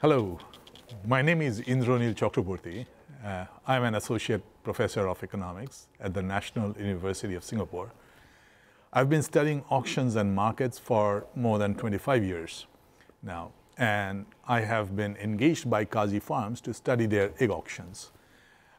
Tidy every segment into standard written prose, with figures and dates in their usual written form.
Hello, my name is Indranil Chakrabarty. I'm an associate professor of economics at the National University of Singapore. I've been studying auctions and markets for more than 25 years now, and I have been engaged by Kazi farms to study their egg auctions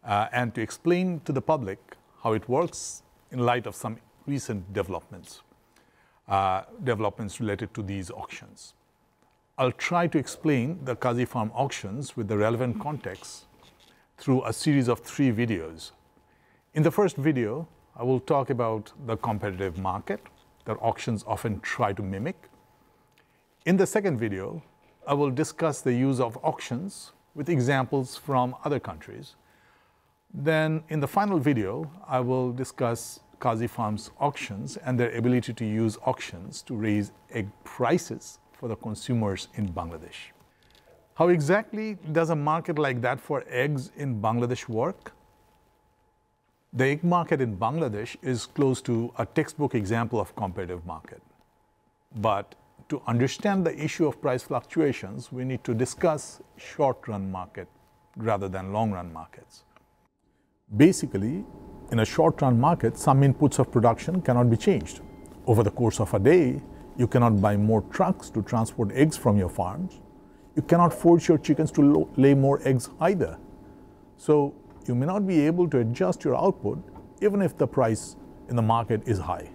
and to explain to the public how it works in light of some recent developments related to these auctions. I'll try to explain the Kazi farm auctions with the relevant context through a series of 3 videos. In the first video, I will talk about the competitive market that auctions often try to mimic. In the second video, I will discuss the use of auctions with examples from other countries. Then in the final video, I will discuss Kazi farms auctions and their ability to use auctions to raise egg prices for the consumers in Bangladesh. How exactly does a market like that for eggs in Bangladesh work? The egg market in Bangladesh is close to a textbook example of competitive market. But to understand the issue of price fluctuations, we need to discuss short-run market rather than long-run markets. Basically, in a short-run market, some inputs of production cannot be changed. Over the course of a day, you cannot buy more trucks to transport eggs from your farms. You cannot force your chickens to lay more eggs either. So you may not be able to adjust your output even if the price in the market is high.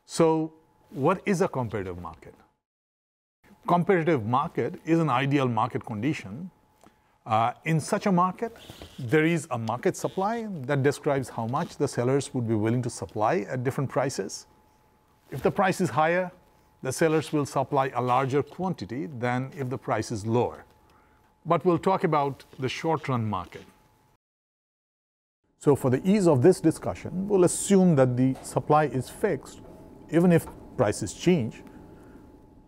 So what is a competitive market? Competitive market is an ideal market condition. In such a market, there is a market supply that describes how much the sellers would be willing to supply at different prices. If the price is higher, the sellers will supply a larger quantity than if the price is lower. But we'll talk about the short-run market. So for the ease of this discussion, we'll assume that the supply is fixed, even if prices change.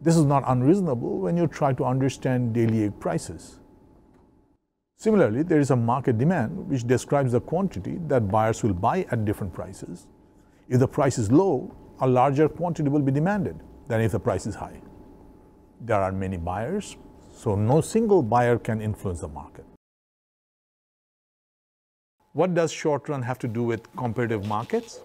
This is not unreasonable when you try to understand daily egg prices. Similarly, there is a market demand which describes the quantity that buyers will buy at different prices. If the price is low, a larger quantity will be demanded than if the price is high. There are many buyers, so no single buyer can influence the market. What does short run have to do with competitive markets?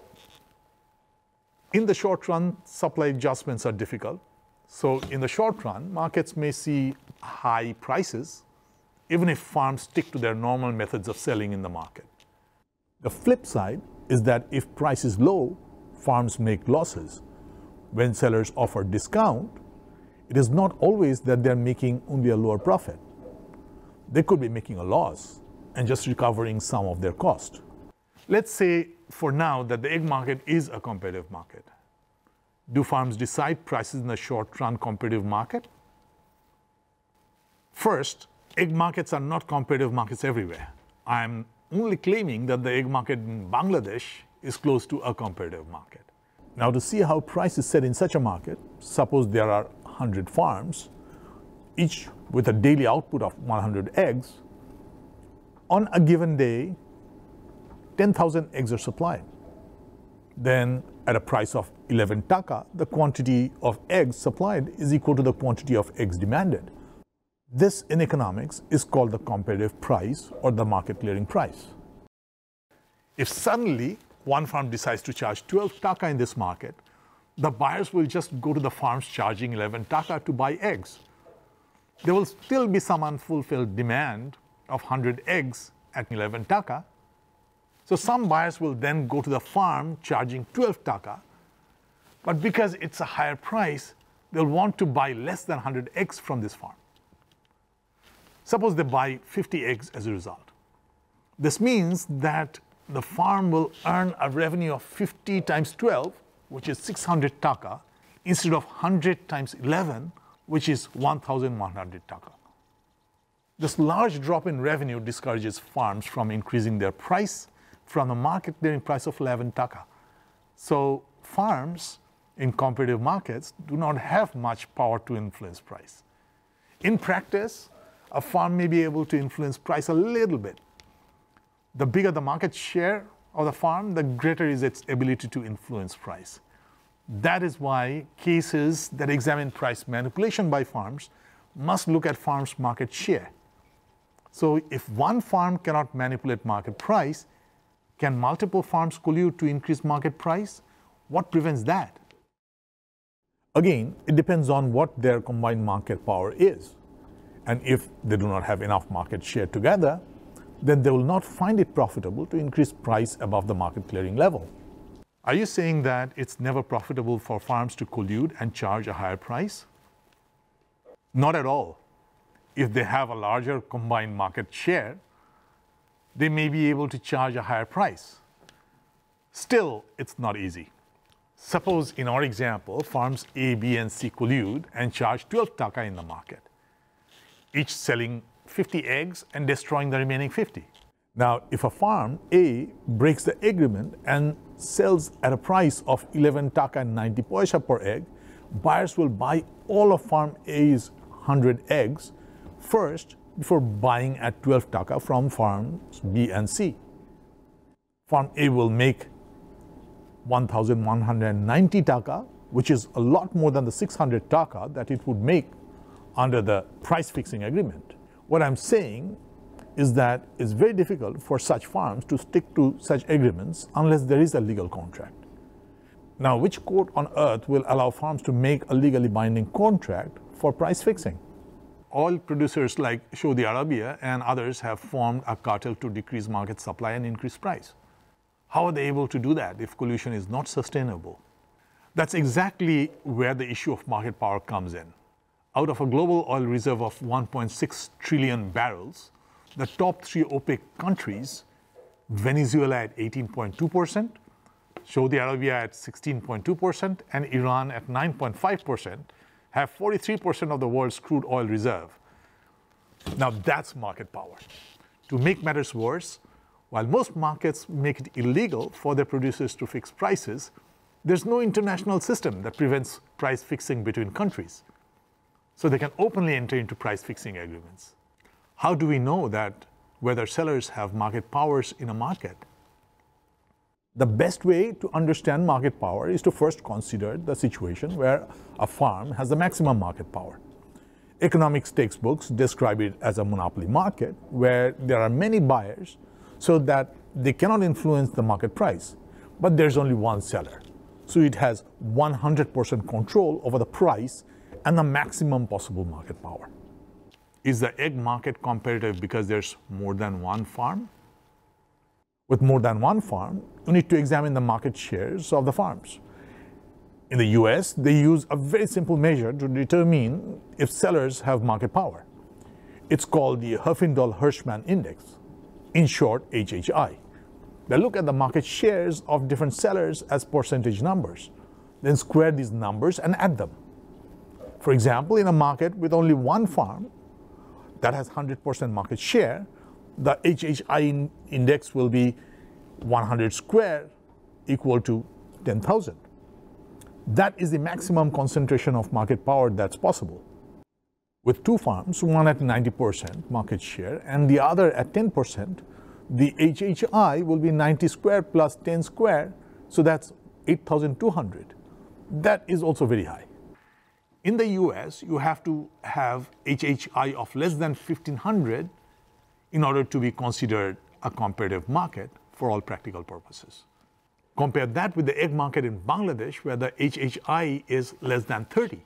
In the short run, supply adjustments are difficult. So in the short run, markets may see high prices even if farms stick to their normal methods of selling in the market. The flip side is that if price is low, farms make losses. When sellers offer discount, it is not always that they're making only a lower profit. They could be making a loss and just recovering some of their cost. Let's say for now that the egg market is a competitive market. Do farms decide prices in the short-run competitive market? First, egg markets are not competitive markets everywhere. I'm only claiming that the egg market in Bangladesh is close to a competitive market. Now, to see how price is set in such a market, suppose there are 100 farms, each with a daily output of 100 eggs. On a given day, 10,000 eggs are supplied. Then, at a price of 11 Dhaka, the quantity of eggs supplied is equal to the quantity of eggs demanded. This, in economics, is called the competitive price or the market clearing price. If suddenly one farm decides to charge 12 Dhaka in this market, the buyers will just go to the farms charging 11 Dhaka to buy eggs. There will still be some unfulfilled demand of 100 eggs at 11 Dhaka. So some buyers will then go to the farm charging 12 Dhaka, but because it's a higher price, they'll want to buy less than 100 eggs from this farm. Suppose they buy 50 eggs as a result. This means that the farm will earn a revenue of 50 times 12, which is 600 Dhaka, instead of 100 times 11, which is 1,100 Dhaka. This large drop in revenue discourages farms from increasing their price from the market clearing price of 11 Dhaka. So farms in competitive markets do not have much power to influence price. In practice, a farm may be able to influence price a little bit. The bigger the market share of the farm, the greater is its ability to influence price. That is why cases that examine price manipulation by farms must look at farms' market share. So if one farm cannot manipulate market price, can multiple farms collude to increase market price? What prevents that? Again, it depends on what their combined market power is. And if they do not have enough market share together, then they will not find it profitable to increase price above the market clearing level. Are you saying that it's never profitable for farms to collude and charge a higher price? Not at all. If they have a larger combined market share, they may be able to charge a higher price. Still, it's not easy. Suppose in our example, farms A, B, and C collude and charge 12 taka in the market, each selling 50 eggs and destroying the remaining 50. Now, if a farm A breaks the agreement and sells at a price of 11 taka and 90 paisa per egg, buyers will buy all of farm A's 100 eggs first before buying at 12 taka from farms B and C. Farm A will make 1,190 taka, which is a lot more than the 600 taka that it would make under the price fixing agreement. What I'm saying is that it's very difficult for such farms to stick to such agreements unless there is a legal contract. Now, which court on earth will allow farms to make a legally binding contract for price fixing? Oil producers like Saudi Arabia and others have formed a cartel to decrease market supply and increase price. How are they able to do that if collusion is not sustainable? That's exactly where the issue of market power comes in. Out of a global oil reserve of 1.6 trillion barrels, the top three OPEC countries, Venezuela at 18.2%, Saudi Arabia at 16.2%, and Iran at 9.5%, have 43% of the world's crude oil reserve. Now that's market power. To make matters worse, while most markets make it illegal for their producers to fix prices, there's no international system that prevents price fixing between countries. So they can openly enter into price fixing agreements. How do we know that whether sellers have market powers in a market? The best way to understand market power is to first consider the situation where a farm has the maximum market power. Economics textbooks describe it as a monopoly market where there are many buyers so that they cannot influence the market price, but there's only one seller. So it has 100% control over the price and the maximum possible market power. Is the egg market competitive because there's more than one farm? With more than one farm, you need to examine the market shares of the farms. In the US, they use a very simple measure to determine if sellers have market power. It's called the Herfindahl-Hirschman Index, in short, HHI. They look at the market shares of different sellers as percentage numbers, then square these numbers and add them. For example, in a market with only one farm that has 100% market share, the HHI index will be 100 square equal to 10,000. That is the maximum concentration of market power that's possible. With two farms, one at 90% market share and the other at 10%, the HHI will be 90 square plus 10 square, so that's 8,200. That is also very high. In the US, you have to have HHI of less than 1,500 in order to be considered a competitive market for all practical purposes. Compare that with the egg market in Bangladesh, where the HHI is less than 30.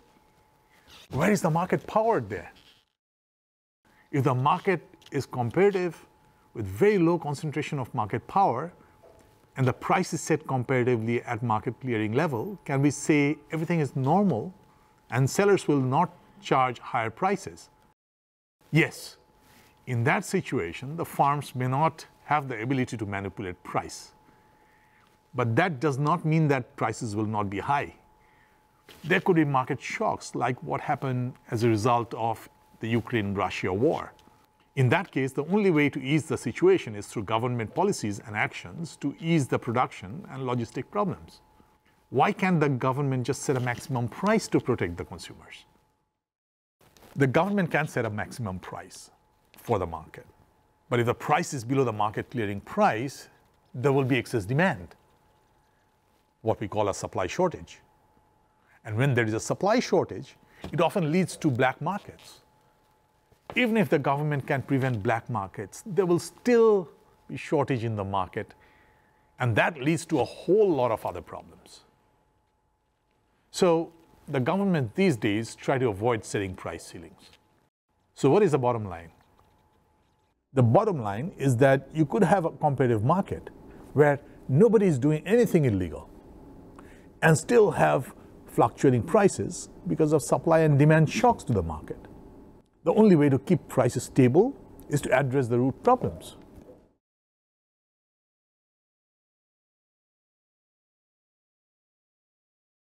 Where is the market power there? If the market is competitive with very low concentration of market power, and the price is set comparatively at market clearing level, can we say everything is normal and sellers will not charge higher prices? Yes. In that situation, the farms may not have the ability to manipulate price. But that does not mean that prices will not be high. There could be market shocks like what happened as a result of the Ukraine-Russia war. In that case, the only way to ease the situation is through government policies and actions to ease the production and logistic problems. Why can't the government just set a maximum price to protect the consumers? The government can set a maximum price for the market. But if the price is below the market clearing price, there will be excess demand, what we call a supply shortage. And when there is a supply shortage, it often leads to black markets. Even if the government can prevent black markets, there will still be shortage in the market, and that leads to a whole lot of other problems. So the government these days try to avoid setting price ceilings. So what is the bottom line? The bottom line is that you could have a competitive market where nobody is doing anything illegal and still have fluctuating prices because of supply and demand shocks to the market. The only way to keep prices stable is to address the root problems.